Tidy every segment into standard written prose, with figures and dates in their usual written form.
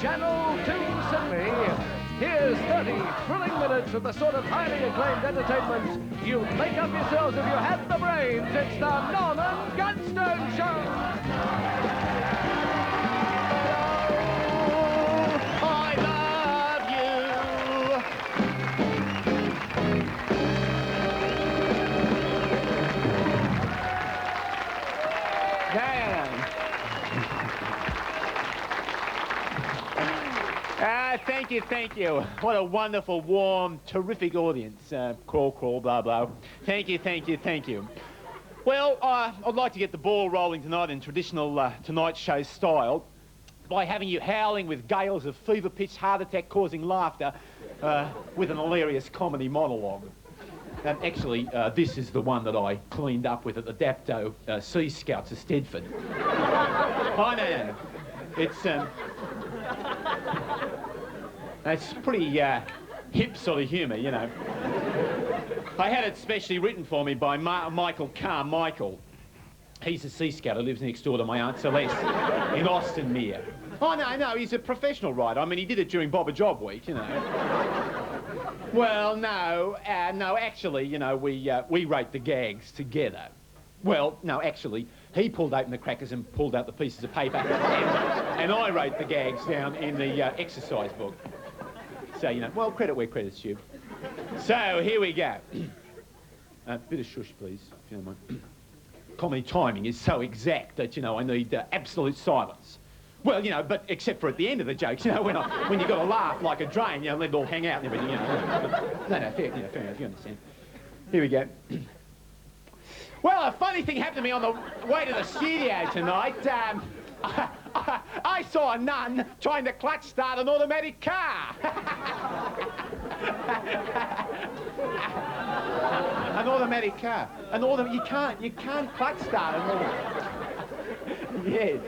Channel 2 Sydney. Here's 30 thrilling minutes of the sort of highly acclaimed entertainment you'd make up yourselves if you had the brains. It's the Norman Gunston Show. I love you. Damn. Thank you. What a wonderful, warm, terrific audience. Crawl, blah, blah. Thank you. Well, I'd like to get the ball rolling tonight in traditional Tonight Show style by having you howling with gales of fever-pitched, heart-attack-causing laughter with an hilarious comedy monologue. Actually, this is the one that I cleaned up with at the Dapto Sea Scouts of Stedford. Oh, no. It's pretty hip sort of humour, you know. I had it specially written for me by Michael Carmichael. He's a Sea Scout who lives next door to my Aunt Celeste in Austinmere. Oh, no, he's a professional writer. I mean, he did it during Bob a Job Week, you know. Well, no, actually, you know, we wrote the gags together. Well, no, actually, he pulled open the crackers and pulled out the pieces of paper, and I wrote the gags down in the exercise book. So, you know, well, credit where credit's due. So, here we go. A bit of shush, please, if you don't mind. Comedy timing is so exact that, you know, I need absolute silence. Well, you know, but except for at the end of the jokes, you know, when you've got to laugh like a drain, you know, let it all hang out and everything, you know. No, fair enough, you understand. Here we go. Well, a funny thing happened to me on the way to the studio tonight. I saw a nun trying to clutch start an automatic car. An automatic car. You can't clutch start an automatic. Yeah,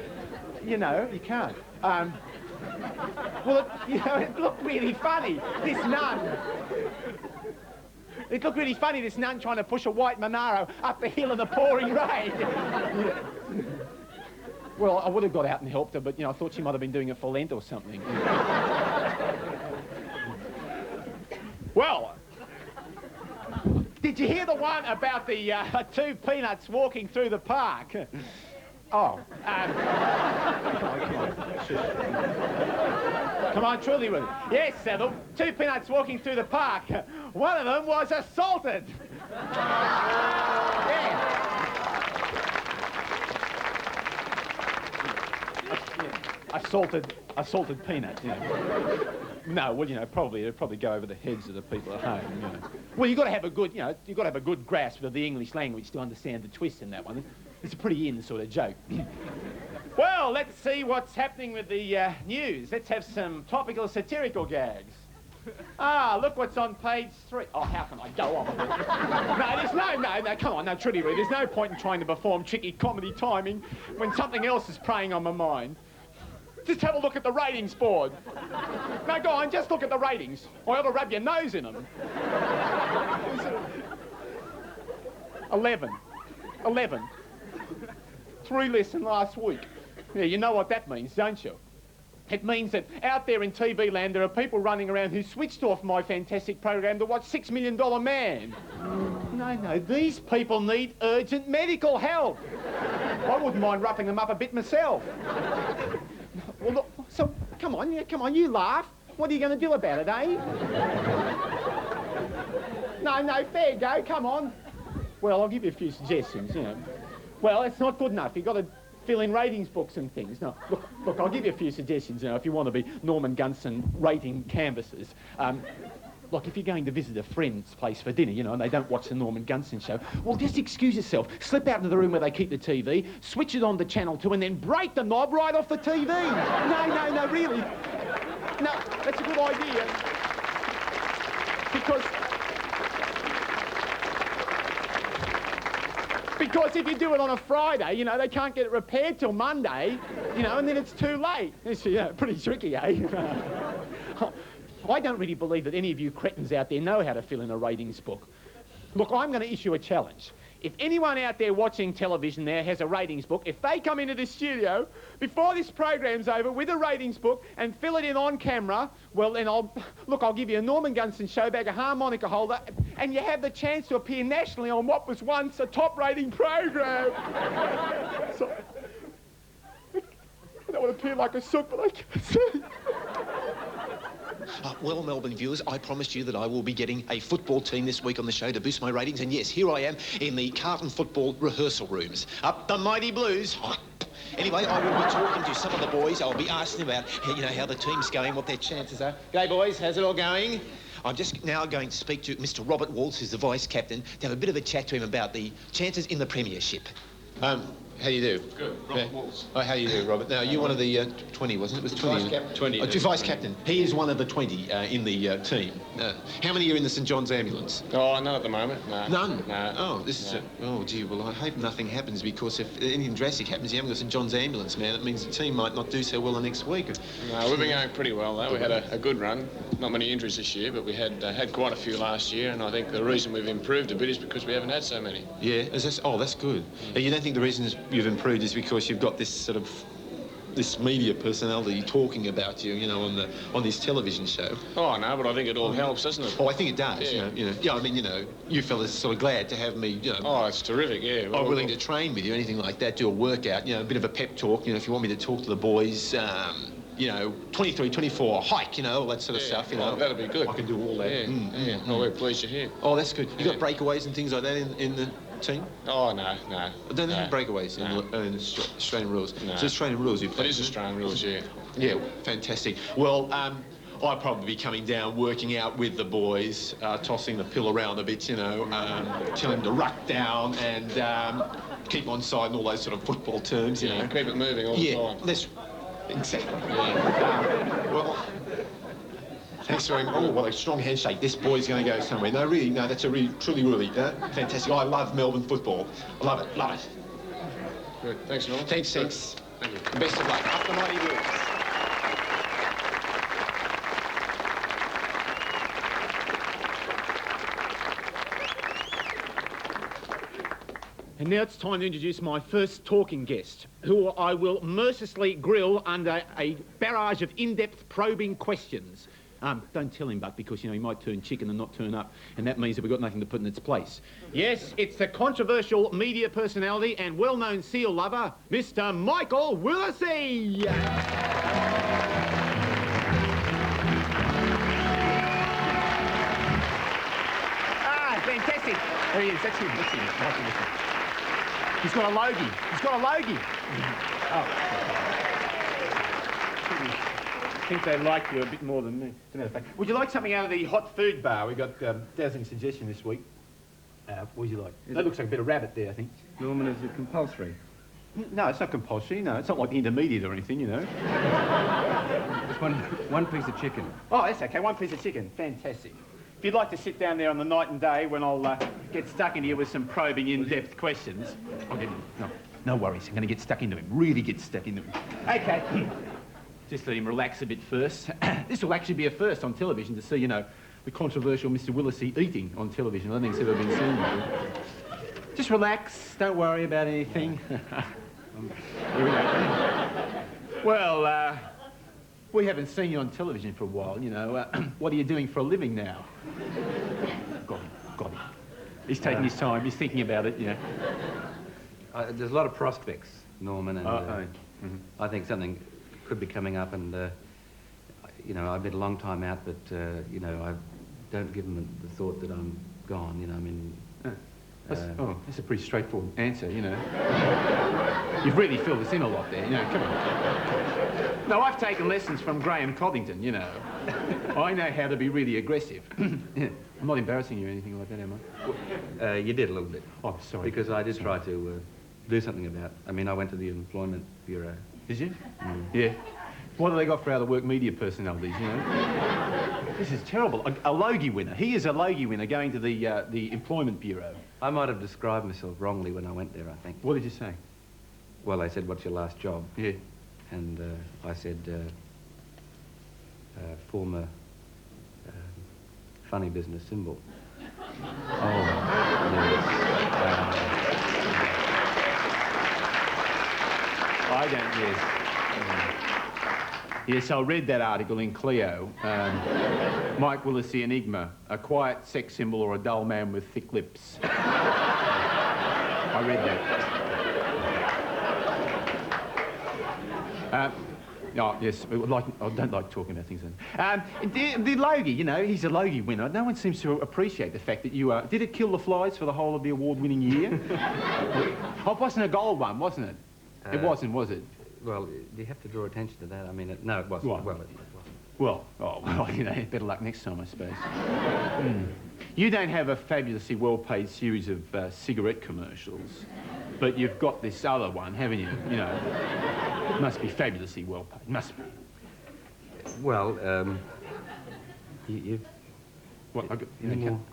you know, you can't. Well, it looked really funny, this nun. It looked really funny, this nun trying to push a white Monaro up the hill in the pouring rain. Yeah. Well, I would have got out and helped her, but, you know, I thought she might have been doing it for Lent or something. Well, did you hear the one about the two peanuts walking through the park? Oh. Come on, truly, Ruth. Yes, the two peanuts walking through the park. One of them was assaulted. Yeah. Assaulted peanut, you know. No, well, you know, it'd probably go over the heads of the people at home, you know. Well, you've got to have a good grasp of the English language to understand the twist in that one. It's a pretty in sort of joke. Well, let's see what's happening with the news. Let's have some topical satirical gags. Look what's on page 3. Oh, how can I go on with it? No, come on, no, truly, there's no point in trying to perform tricky comedy timing when something else is preying on my mind. Just have a look at the ratings board. No, go on, just look at the ratings. Or you ought to rub your nose in them. 11. 3 less than last week. Yeah, you know what that means, don't you? It means that out there in TV land there are people running around who switched off my fantastic program to watch $6 Million Man. No, these people need urgent medical help. I wouldn't mind roughing them up a bit myself. Well, look, so, come on, you laugh. What are you going to do about it, eh? No, fair go, come on. Well, I'll give you a few suggestions, you know. Well, it's not good enough. You've got to fill in ratings books and things. No, look, I'll give you a few suggestions, you know, if you want to be Norman Gunston rating canvassers. Like, if you're going to visit a friend's place for dinner, you know, and they don't watch the Norman Gunston show, well, just excuse yourself, slip out into the room where they keep the TV, switch it on to Channel 2, and then break the knob right off the TV. No, really. No, that's a good idea. Because if you do it on a Friday, you know, they can't get it repaired till Monday, you know, and then it's too late. It's pretty tricky, eh? I don't really believe that any of you cretins out there know how to fill in a ratings book. Look, I'm going to issue a challenge. if anyone out there watching television there has a ratings book, if they come into this studio before this program's over with a ratings book and fill it in on camera, well, then I'll give you a Norman Gunston show bag, a harmonica holder, and you have the chance to appear nationally on what was once a top-rating program. So, I don't want to appear like a sook, but I can't see. Well, Melbourne viewers, I promised you that I will be getting a football team this week on the show to boost my ratings, and yes, here I am in the Carlton football rehearsal rooms. Up the mighty Blues. Anyway, I will be talking to some of the boys. I'll be asking about, you know, how the team's going, what their chances are. G'day, boys. How's it all going? I'm just now going to speak to Mr. Robert Waltz, who's the vice captain, to have a bit of a chat to him about the chances in the premiership. How do you do? Good. Robert Waltz. Oh, how do you do, Robert? Now, you're one of the 20, wasn't it? It was 20. Vice captain. 20. Vice captain. He is one of the 20 in the team. How many are in the St John's ambulance? Oh, none at the moment, no. None? No. Oh, this is... oh, gee, well, I hope nothing happens, because if anything drastic happens, you haven't got St John's ambulance, man. It means the team might not do so well the next week. No, we've been going pretty well, though. We had a good run. Not many injuries this year, but we had quite a few last year, and I think the reason we've improved a bit is because we haven't had so many. Yeah? Oh, that's good. You don't think the reason you've improved is because you've got this sort of... this media personality talking about you, you know, on this television show? Oh, no, but I think it all helps, doesn't it? Oh, I think it does. Yeah. You know. Yeah, I mean, you know, you fellas are sort of glad to have me, you know... Oh, it's terrific, yeah. I'm willing to train with you, anything like that, do a workout, you know, a bit of a pep talk, you know, if you want me to talk to the boys, you know, 23, 24, hike, you know, all that sort of stuff, you know. Oh, that'd be good. I can do all that. Yeah, Oh, we're pleased you're here. Oh, that's good. You got breakaways and things like that in the team? Oh, no. Don't they have breakaways in Australian rules? No. So Australian rules you play? It is Australian rules, yeah. Yeah, fantastic. Well, I'll probably be coming down, working out with the boys, tossing the pill around a bit, you know, telling them to ruck down and keep onside and all those sort of football terms, you know. Keep it moving all the time. Exactly. Yeah. Well, thanks very much. Oh, what a strong handshake. This boy's going to go somewhere. No, really, no, that's a really, truly fantastic. I love Melbourne football. I love it, love it. Good. Thanks, Norman. Thanks. Thank you. Best of luck. Up the mighty Blues. And now it's time to introduce my first talking guest, who I will mercilessly grill under a barrage of in-depth probing questions. Don't tell him, but because, you know, he might turn chicken and not turn up, and that means that we've got nothing to put in its place. Yes, it's the controversial media personality and well-known seal lover, Mr. Michael Willesee. Fantastic. There he is. That's him. He's got a logie. Oh. I think they like you a bit more than me. As a matter of fact. Would you like something out of the hot food bar? We got dazzling suggestion this week. What would you like? That looks like a bit of rabbit there, I think. Norman, is it compulsory? No, it's not compulsory. No, it's not like intermediate or anything, you know. Just one piece of chicken. Oh, that's okay. One piece of chicken. Fantastic. If you'd like to sit down there on the night and day when I'll get stuck in here with some probing, in-depth questions. No worries. I'm going to get stuck into him. Really get stuck into him. Okay. Just let him relax a bit first. This will actually be a first on television to see, you know, the controversial Mr. Willesee eating on television. I don't think it's ever been seen before. Just relax. Don't worry about anything. Here we go. Well, we haven't seen you on television for a while, you know. What are you doing for a living now? Got him. He's taking his time. He's thinking about it, you know. There's a lot of prospects, Norman, and I think something could be coming up, and, you know, I've been a long time out, but, you know, I don't give them the thought that I'm gone, you know, I mean... That's a pretty straightforward answer, you know. You've really filled us in a lot there, you know, come on. No, I've taken lessons from Graham Coddington, you know. I know how to be really aggressive. I'm not embarrassing you or anything like that, am I? You did a little bit. Oh, sorry. Because I did try to do something about it. I mean, I went to the Employment Bureau. Did you? Yeah. What do they got for out-of-work media personalities, you know? This is terrible. A Logie winner. He is a Logie winner going to the Employment Bureau. I might have described myself wrongly when I went there, I think. What did you say? Well, they said, what's your last job? Yeah. And I said, former funny business symbol. Oh. Yes. I don't, yes. Yes, I read that article in Clio. Mike Willesee, Enigma, a quiet sex symbol or a dull man with thick lips. I read that. Oh, yes, I don't like talking about things. The Logie, you know, he's a Logie winner. No one seems to appreciate the fact that you are... Did it kill the flies for the whole of the award-winning year? Oh, it wasn't a gold one, wasn't it? It wasn't, was it? Well, you have to draw attention to that. I mean, no, it wasn't. What? Well, it wasn't. Well, you know, better luck next time, I suppose. You don't have a fabulously well-paid series of cigarette commercials, but you've got this other one, haven't you? You know, it must be fabulously well-paid. Must be. Well, you What?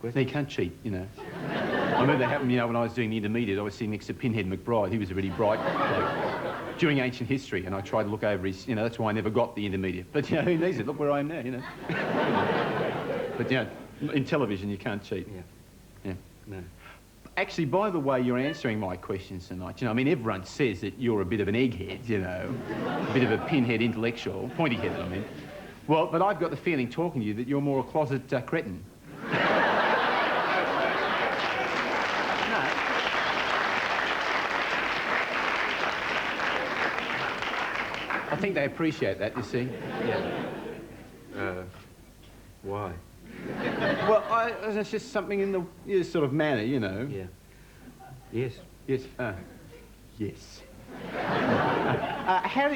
they can't cheat, you know. I remember that happened, you know, when I was doing the intermediate. I was sitting next to Pinhead McBride. He was a really bright bloke during ancient history, and I tried to look over his, you know, that's why I never got the intermediate. But, you know, who needs it? Look where I am now, you know. But, you know, in television, you can't cheat. Yeah. No. Actually, by the way, you're answering my questions tonight. You know, I mean, everyone says that you're a bit of an egghead, you know, a bit of a pinhead intellectual, pointy-headed, I mean. Well, but I've got the feeling, talking to you, that you're more a closet cretin. I think they appreciate that, you see. Yeah. Why? Well, it's just something in the sort of manner, you know. Yeah. Yes. Yes. Yes. How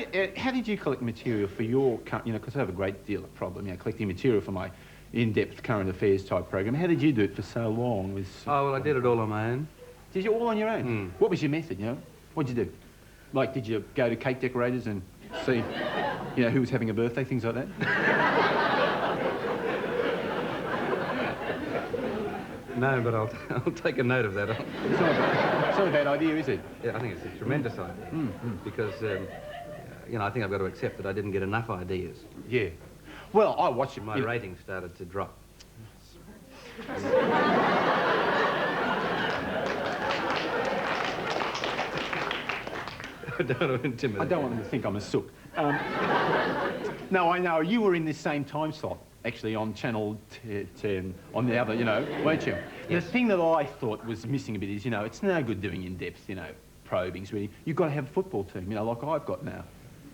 did you collect material for your, you know, because I have a great deal of problem, you know, collecting material for my in-depth current affairs type program. How did you do it for so long? Oh, well, I did it all on my own. Did you all on your own? What was your method, you know? What did you do? Like, did you go to cake decorators and see, you know, who was having a birthday, things like that? No, but I'll take a note of that. It's not a bad idea, is it? Yeah, I think it's a tremendous idea. Because, you know, I think I've got to accept that I didn't get enough ideas. Yeah. Well, I watched it. My rating started to drop. I don't want to intimidate. I don't want them to think I'm a sook. No, I know. You were in this same time slot, actually, on Channel 10, on the other, you know, weren't you? Yes. The thing that I thought was missing a bit is, you know, it's no good doing in-depth, you know, probings, really. You've got to have a football team, you know, like I've got now.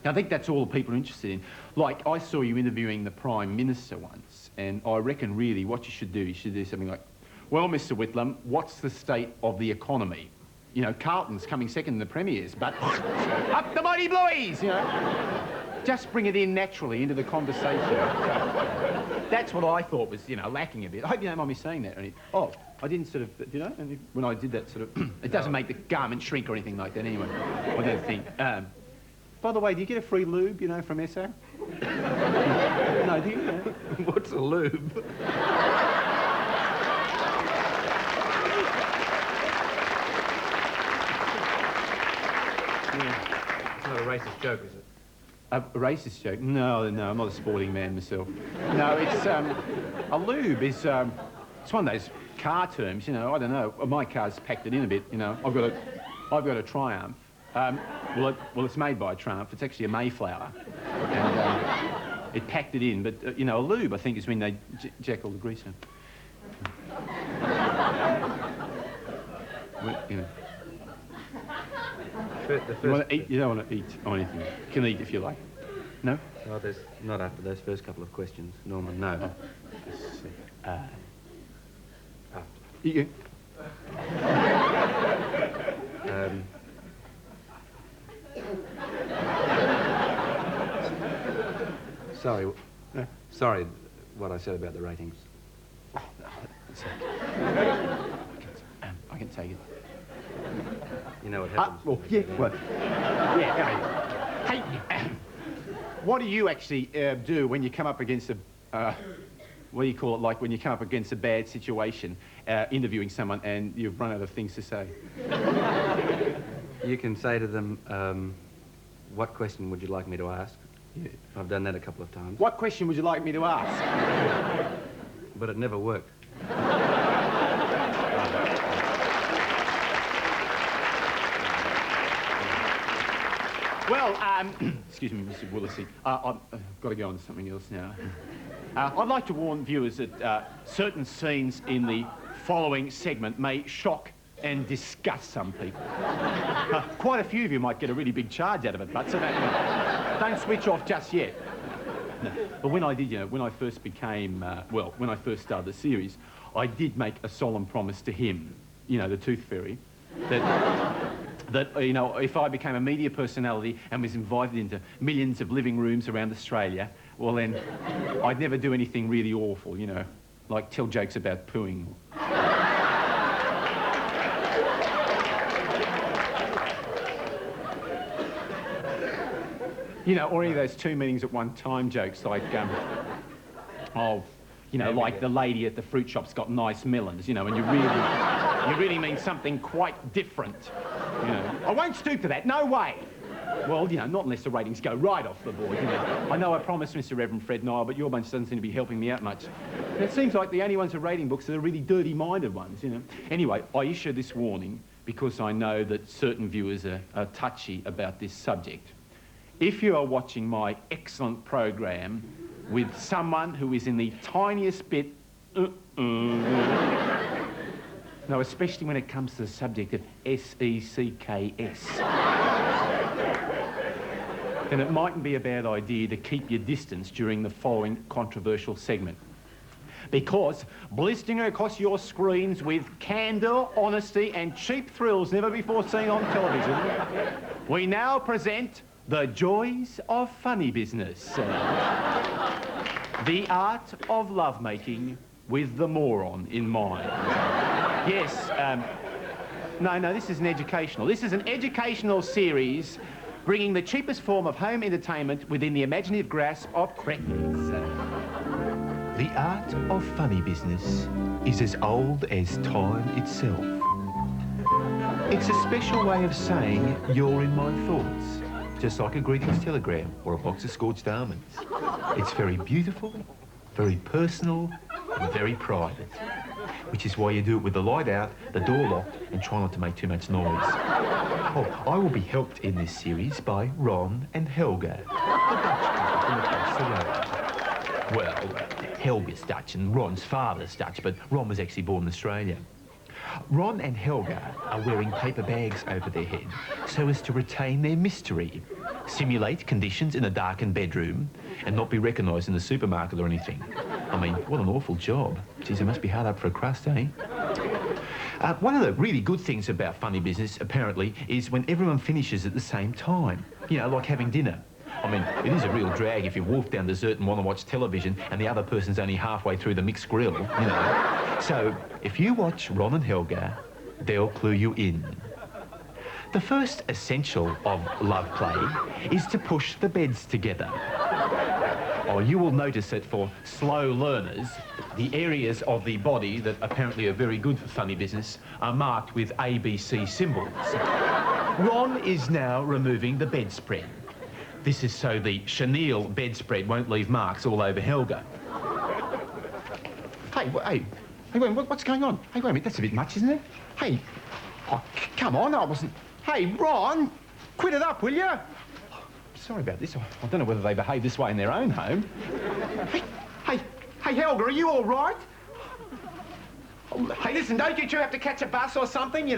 I think that's all people are interested in. Like, I saw you interviewing the Prime Minister once, and I reckon, really, what you should do something like, well, Mr. Whitlam, what's the state of the economy? You know, Carlton's coming second in the Premiers, but up the mighty Blueies, you know? Just bring it in naturally into the conversation. That's what I thought was, you know, lacking a bit. I hope you don't mind me saying that. Oh, I didn't sort of, you know, and when I did that sort of, it doesn't make the garment shrink or anything like that anyway. I don't think. By the way, do you get a free lube, you know, from SA? No, do you? No? What's a lube? It's not a racist joke, is it? A racist joke? No, I'm not a sporting man myself. No, it's, a lube is, it's one of those car terms, you know, I don't know. My car's packed it in a bit, you know. I've got a Triumph. Well, it's made by a Triumph. It's actually a Mayflower. And it packed it in. But, you know, a lube, I think, is when they jack all the grease in. Well, you know. You don't want to eat or anything. You can eat if you like. No? Oh, there's not after those first couple of questions, Norman, no. You Sorry what I said about the ratings. Oh, no, I can take it. You know what happens? Well, yeah, well, yeah. Hey, what do you actually do when you come up against a, what do you call it, like when you come up against a bad situation, interviewing someone and you've run out of things to say? You can say to them, what question would you like me to ask? Yeah. I've done that a couple of times. What question would you like me to ask? But it never worked. Well, excuse me, Mr. Willesee. I've got to go on to something else now. I'd like to warn viewers that certain scenes in the following segment may shock and disgust some people. Quite a few of you might get a really big charge out of it, but so that, don't switch off just yet. No. But when I did, when I first became, when I first started the series, I did make a solemn promise to him, the Tooth Fairy, that if I became a media personality and was invited into millions of living rooms around Australia, well then, I'd never do anything really awful, like tell jokes about pooing. Or any of those two meetings at one time jokes, like, like the lady at the fruit shop's got nice melons, and you really mean something quite different, I won't stoop to that, no way. Well, not unless the ratings go right off the board, I know I promised Mr. Reverend Fred Nile, but your bunch doesn't seem to be helping me out much. And it seems like the only ones who are rating books are the really dirty-minded ones, Anyway, I issue this warning because I know that certain viewers are touchy about this subject. If you are watching my excellent program with someone who is in the tiniest bit, no, especially when it comes to the subject of SECKS, then it mightn't be a bad idea to keep your distance during the following controversial segment. Because blistering across your screens with candour, honesty and cheap thrills never before seen on television, we now present The Joys of Funny Business. The art of lovemaking with the moron in mind. Yes, no, this is This is an educational series bringing the cheapest form of home entertainment within the imaginative grasp of cretins. The art of funny business is as old as time itself. It's a special way of saying you're in my thoughts, just like a greetings telegram or a box of scorched almonds. It's very beautiful, very personal, and very private, which is why you do it with the light out, the door locked, and try not to make too much noise. Oh, I will be helped in this series by Ron and Helga, the Dutch couple from across the road. Well, Helga's Dutch and Ron's father's Dutch, but Ron was actually born in Australia. Ron and Helga are wearing paper bags over their head so as to retain their mystery, simulate conditions in a darkened bedroom, and not be recognised in the supermarket or anything. I mean, what an awful job. Geez, it must be hard up for a crust, eh? One of the really good things about funny business, apparently, is when everyone finishes at the same time. Like having dinner. I mean, it is a real drag if you wolf down dessert and want to watch television and the other person's only halfway through the mixed grill, So, if you watch Ron and Helga, they'll clue you in. The first essential of love play is to push the beds together. Oh, you will notice that for slow learners, the areas of the body that apparently are very good for funny business are marked with ABC symbols. Ron is now removing the bedspread. This is so the chenille bedspread won't leave marks all over Helga. Hey, wait, what's going on? Hey, wait a minute, that's a bit much, isn't it? Hey, oh, come on, I wasn't... Hey, Ron, quit it up, will you? Sorry about this. I don't know whether they behave this way in their own home. Hey, Helga, are you all right? Oh, hey, listen, don't you two have to catch a bus or something,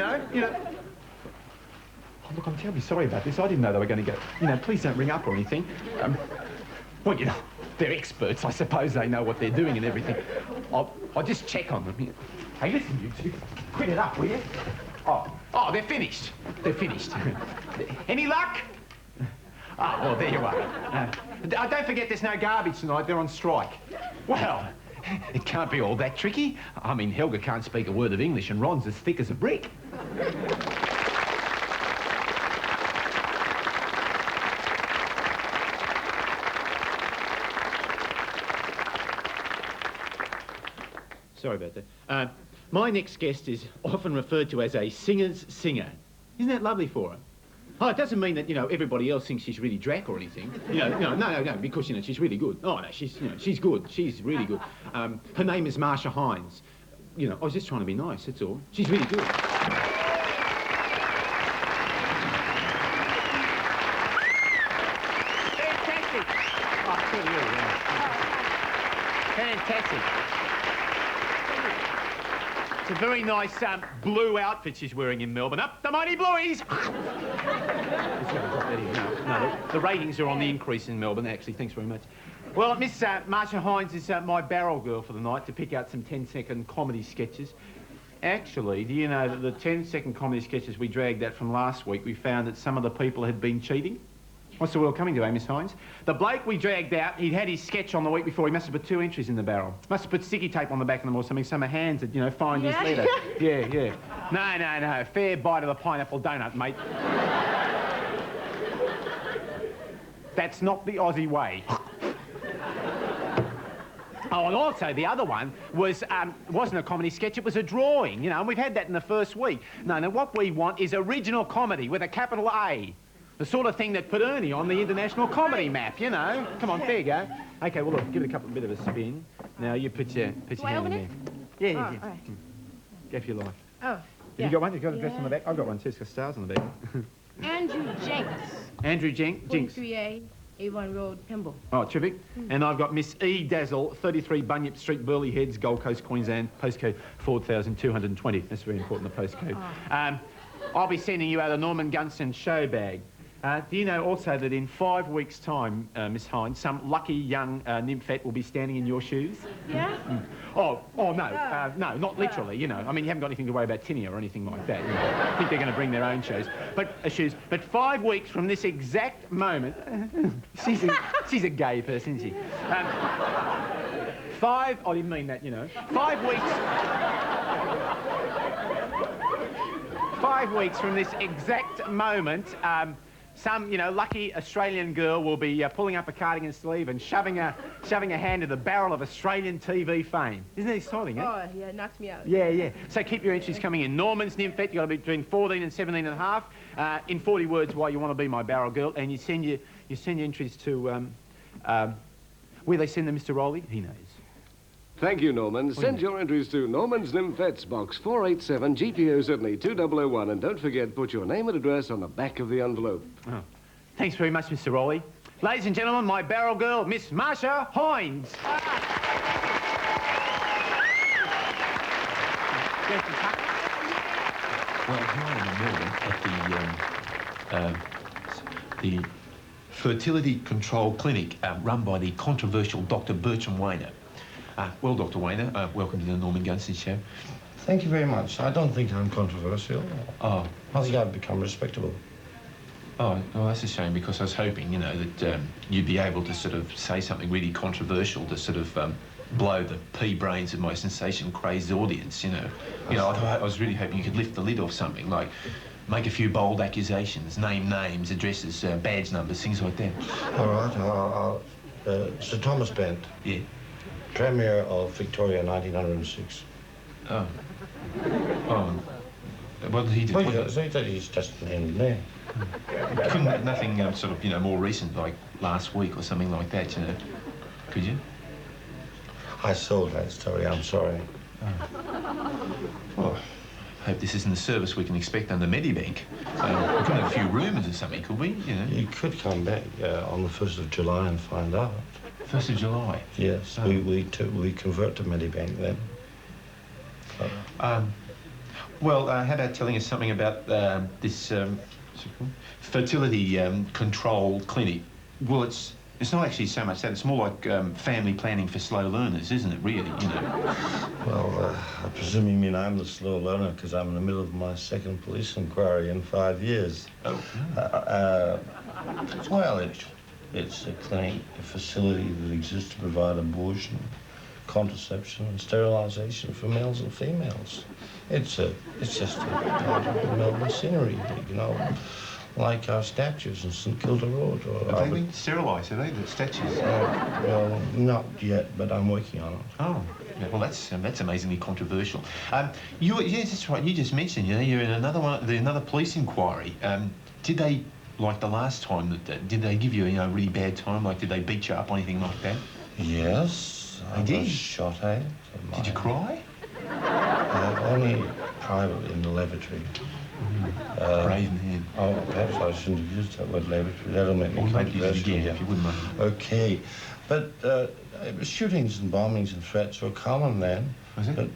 Oh, look, I'm terribly sorry about this. I didn't know they were going to go... please don't ring up or anything. Well, they're experts. I suppose they know what they're doing and everything. I'll just check on them. Hey, listen, you two. Quit it up, will you? Oh, they're finished. They're finished. Any luck? Oh, well, there you are. Don't forget there's no garbage tonight. They're on strike. Well, it can't be all that tricky. I mean, Helga can't speak a word of English and Ron's as thick as a brick. Sorry about that. My next guest is often referred to as a singer's singer. Isn't that lovely for her? Oh, it doesn't mean that, everybody else thinks she's really drac or anything. No, because, she's really good. Oh, no, she's good. She's really good. Her name is Marcia Hines. I was just trying to be nice, that's all. She's really good. fantastic. It's a very nice blue outfit she's wearing in Melbourne. Up the mighty Blueies! No, the ratings are on the increase in Melbourne, actually. Thanks very much. Well, Miss Marcia Hines is my barrel girl for the night to pick out some 10-second comedy sketches. Actually, do you know that the 10-second comedy sketches we dragged out from last week, we found that some of the people had been cheating? What's the world coming to, Miss Hines? The bloke we dragged out, he'd had his sketch on the week before. He must have put 2 entries in the barrel. Must have put sticky tape on the back of them or something, so my hands had, you know, fined his letter. Yeah. No. Fair bite of the pineapple donut, mate. That's not the Aussie way. Oh, and also the other one was, wasn't a comedy sketch, it was a drawing, you know, and we've had that in the first week. No, what we want is original comedy with a capital A. The sort of thing that put Ernie on the international comedy map, you know. Come on, there you go. OK, well, look, give it a bit of a spin. Now, you put your hand in there. Yeah. All right. Go for your life. Oh, Have you got one? You've got an address on the back? I've got one too, it's got stars on the back. Andrew Jenks. Andrew Jinks. 43A, Avon Road, Pemble. Oh, terrific. And I've got Miss E. Dazzle, 33 Bunyip Street, Burleigh Heads, Gold Coast, Queensland, postcode 4220. That's very important, the postcode. Oh. I'll be sending you out a Norman Gunston show bag. Do you know also that in 5 weeks' time, Miss Hines, some lucky young nymphette will be standing in your shoes? Yeah? Oh, no. No, not literally, you know. I mean, you haven't got anything to worry about tinea or anything like that. You know. I think they're going to bring their own shoes. But 5 weeks from this exact moment... she's a gay person, isn't she? I didn't mean that, you know. 5 weeks... 5 weeks from this exact moment, some, you know, lucky Australian girl will be pulling up a cardigan sleeve and shoving a hand in the barrel of Australian TV fame. Isn't that exciting, eh? Oh, yeah, it knocks me out. Yeah. So keep your entries coming in. Norman's nymphette, you've got to be between 14 and 17 and a half. In 40 words why you want to be my barrel girl, and you send your entries to, where they send them, Mr. Rowley? He knows. Thank you, Norman. Send your entries to Norman's Nymphets, Box 487, GPO Sydney 2001, and don't forget, put your name and address on the back of the envelope. Oh. Thanks very much, Mr. Rowley. Ladies and gentlemen, my barrel girl, Miss Marcia Hines. Well, here I am in Melbourne at the fertility control clinic run by the controversial Dr. Bertram Wyner. Well, Dr. Wyner, welcome to the Norman Gunston Show. Thank you very much. I don't think I'm controversial. Oh. I think I've become respectable. Oh, well, that's a shame, because I was hoping, you know, that you'd be able to sort of say something really controversial to sort of blow the pea brains of my sensation-crazed audience, you know. I was really hoping you could lift the lid off something, like make a few bold accusations, name names, addresses, badge numbers, things like that. All right, Sir Thomas Bent. Yeah. Premier of Victoria, 1906. Oh. What did he do? He's just an end there. Couldn't nothing sort of, you know, more recent, like last week or something like that, you know? Could you? I sold that story, I'm sorry. Oh. Well, I hope this isn't the service we can expect under Medibank. We could have a few rumours or something, could we? You know? You could come back on the 1st of July and find out. 1st of July? Yes, oh. we convert to Medibank then. Well, how about telling us something about this fertility control clinic? Well, it's not actually so much that. It's more like family planning for slow learners, isn't it, really, you know? Well, I presume you mean I'm the slow learner because I'm in the middle of my second police inquiry in 5 years. Oh. Well, it's a clinic, a facility that exists to provide abortion, contraception and sterilisation for males and females. It's just a part of the Melbourne scenery, you know, like our statues in St Kilda Road. Have they been sterilised, have they, the statues? Well, not yet, but I'm working on it. Oh, yeah, well, that's amazingly controversial. Yes, that's right, you just mentioned, you know, you're in another police inquiry. Did they, like the last time, did they give you, you know, a really bad time? Like, did they beat you up or anything like that? Yes, I was shot at. Did you cry? Only privately in the lavatory. Brave man. Oh, perhaps I shouldn't have used that word laboratory. That'll make me controversial again. If you wouldn't mind. Okay. But shootings and bombings and threats were common then. Was it? But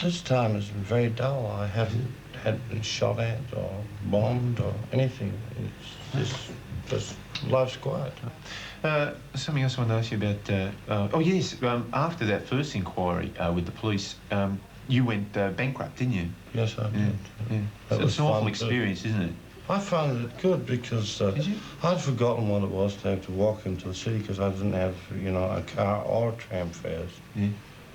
this time has been very dull. I haven't been shot at or bombed or anything. It's just life's quiet. Something else I wanted to ask you about. Oh, yes. After that first inquiry with the police, you went bankrupt, didn't you? Yes, I did. Yeah. So it's an awful experience, isn't it? I found it good because I'd forgotten what it was to have to walk into the city because I didn't have, a car or tram fares. Yeah.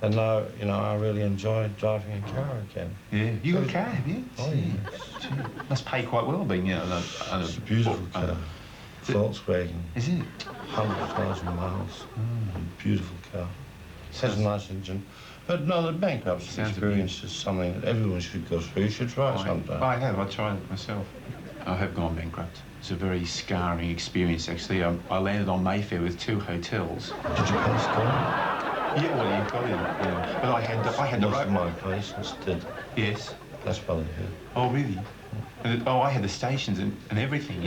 And now, I really enjoy driving a car again. Yeah. You got a car, have you? Oh, yes. Must pay quite well being, It's a beautiful car. Volkswagen. Is it? 100,000 miles. Beautiful car. Has a nice engine. But no, the bankruptcy experience is something that everyone should go through. You should try sometime. I have. I tried it myself. I have gone bankrupt. It's a very scarring experience, actually. I landed on Mayfair with 2 hotels. Did you pay school? Yeah, well, you got it. Yeah. But I had to write my place instead. Yes. That's probably it. Oh, really? I had the stations and everything,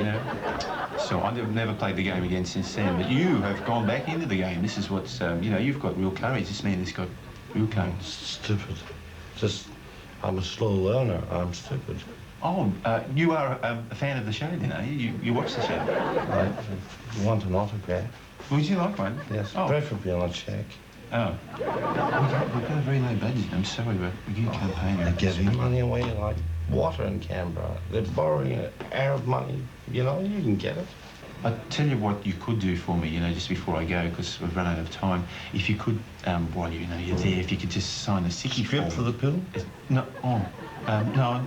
So I've never played the game again since then. But you have gone back into the game. This is what's, you've got real courage. This man has got real courage. Stupid. I'm a slow learner. I'm stupid. Oh, you are a fan of the show, then, are you? You watch the show? Right. You want an autograph? Would you like one? Yes, oh. Preferably on a cheque. Oh. We've got a very low budget. I'm sorry, but we can't campaign. They're giving money away like water in Canberra. They're borrowing Arab money. You can get it. I'll tell you what you could do for me, just before I go, because we've run out of time. If you could, while you're there, if you could just sign a sickie form. For the pill? No, no,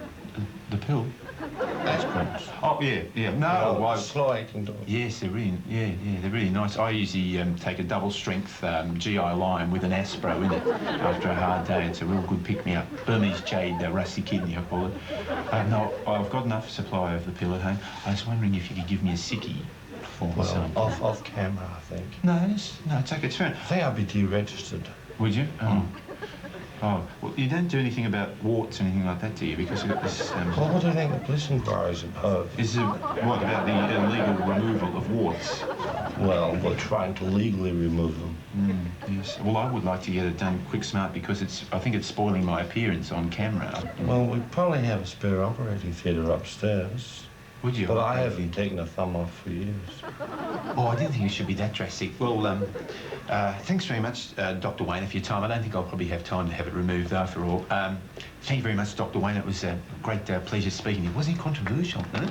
the pill. Aspirins. Oh, yeah. No, slow acting dogs. Yes, they're really, they're really nice. I usually take a double-strength GI lime with an Aspro in it after a hard day. It's a real good pick-me-up. Burmese jade, rusty kidney, I call it. No, I've got enough supply of the pill at home. I was wondering if you could give me a sickie for some. Off camera, I think. No, it's okay. It's fair. I think I'll be deregistered. Would you? Oh, well, you don't do anything about warts or anything like that, do you? Because you've got this... Well, what do you think the police inquiries about? What about the illegal removal of warts? Well, we're trying to legally remove them. Yes. Well, I would like to get it done quick smart because I think it's spoiling my appearance on camera. Well, we probably have a spare operating theatre upstairs. Would you? But I haven't taken a thumb off for years. Oh, I didn't think it should be that drastic. Well, thanks very much, Dr. Wyner, for your time. I don't think I'll probably have time to have it removed after all. Thank you very much, Dr. Wyner. It was a great pleasure speaking to you. Wasn't he controversial? No?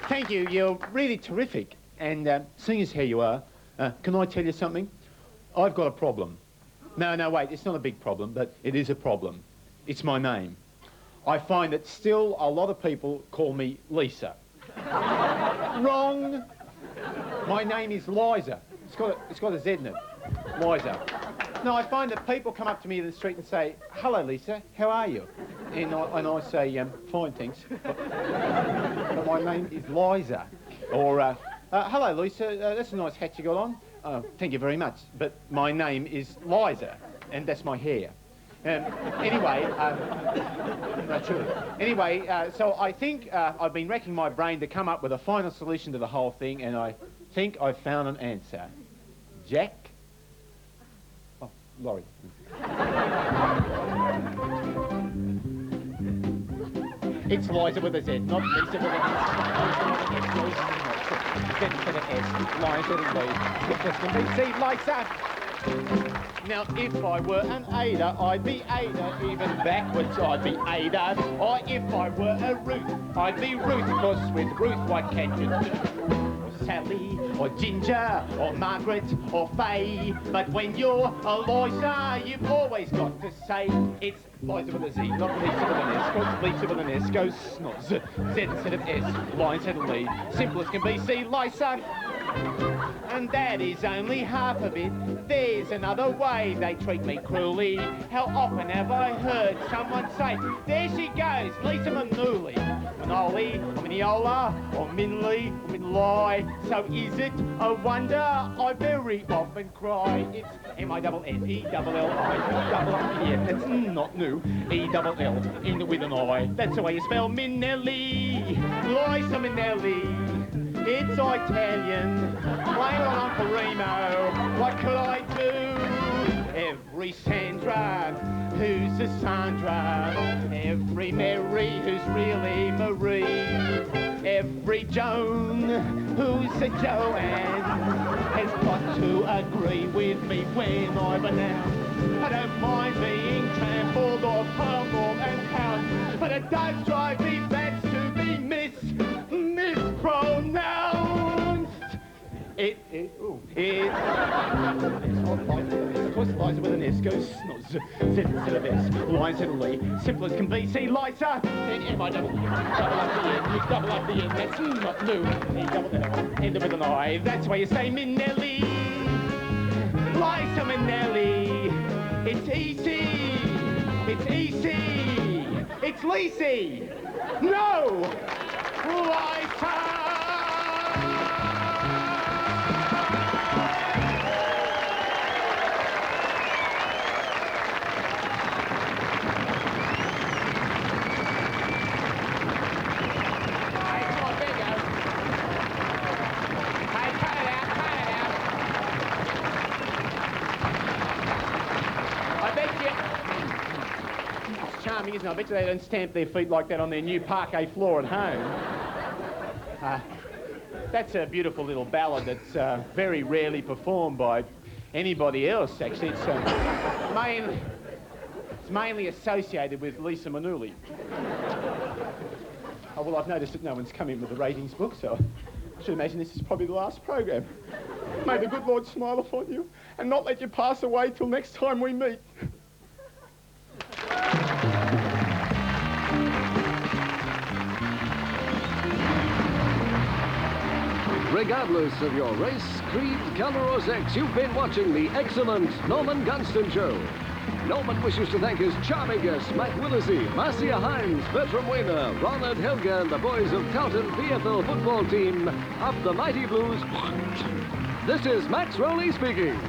Thank you. You're really terrific. And seeing as how you are, can I tell you something? I've got a problem. No, wait, it's not a big problem, but it is a problem. It's my name. I find that still a lot of people call me Lisa. Wrong. My name is Liza. It's got a Z in it. Liza. No, I find that people come up to me in the street and say, "Hello, Lisa, how are you?" And I say, "Fine, thanks." But my name is Liza. Or, "Hello, Lisa, that's a nice hat you got on." "Oh, thank you very much. But my name is Liza, and that's my hair." Anyway, no, truly. Anyway, so I think I've been racking my brain to come up with a final solution to the whole thing, and I think I've found an answer. Jack? Oh, Laurie. It's Liza with a Z, not Lisa with a S. Z with an S. Liza with a Z. See, Liza. Now, if I were an Ada, I'd be Ada. Even backwards, I'd be Ada. Or if I were a Ruth, I'd be Ruth. Because with Ruth, what can you do? Or Sally, or Ginger, or Margaret, or Faye. But when you're a Liza, you've always got to say it's Liza with a Z, not Lisa with an S. Got Lisa with an S, goes not Z, Z instead of S. Line instead of Lee. Simple as can be, see, Liza. And that is only half of it. There's another way they treat me cruelly. How often have I heard someone say, there she goes, Liza Minnelli. Minnelli, or Mineola, or Minnelli, or Minnelli. So is it a wonder I very often cry? It's M-I-double-N-E-double-L-I, double-I, that's not new. E-double-L, in with an I. That's the way you spell Minnelli. Liza Minnelli. It's Italian, blame on Uncle Remo. What could I do? Every Sandra, who's a Sandra. Every Mary, who's really Marie. Every Joan, who's a Joanne, has got to agree with me when I'm announced. I don't mind being trampled or pummeled and pounded, but it does drive me back to be mispronounced. Of course, Liza with an S goes not Z instead of S. Line instead of Lee. Simple as can be. See, Liza. Then M-I-double-E. Double up the N. You double up the N. That's not new. E-double-L. End with an I. That's why you say Minnelli. Liza Minnelli. It's easy. It's easy. It's Lisey. No. Liza. Isn't it? I bet you they don't stamp their feet like that on their new parquet floor at home. That's a beautiful little ballad that's very rarely performed by anybody else, actually. It's mainly associated with Liza Minnelli. Oh, well, I've noticed that no one's come in with the ratings book, so I should imagine this is probably the last program. May the good Lord smile upon you and not let you pass away till next time we meet. Regardless of your race, creed, colour or sex, you've been watching the excellent Norman Gunston Show. Norman wishes to thank his charming guests, Willesee, Marcia Hines, Bertram Wyner, Ronald Helge and the boys of Carlton PFL football team up the Mighty Blues. This is Max Rowley speaking.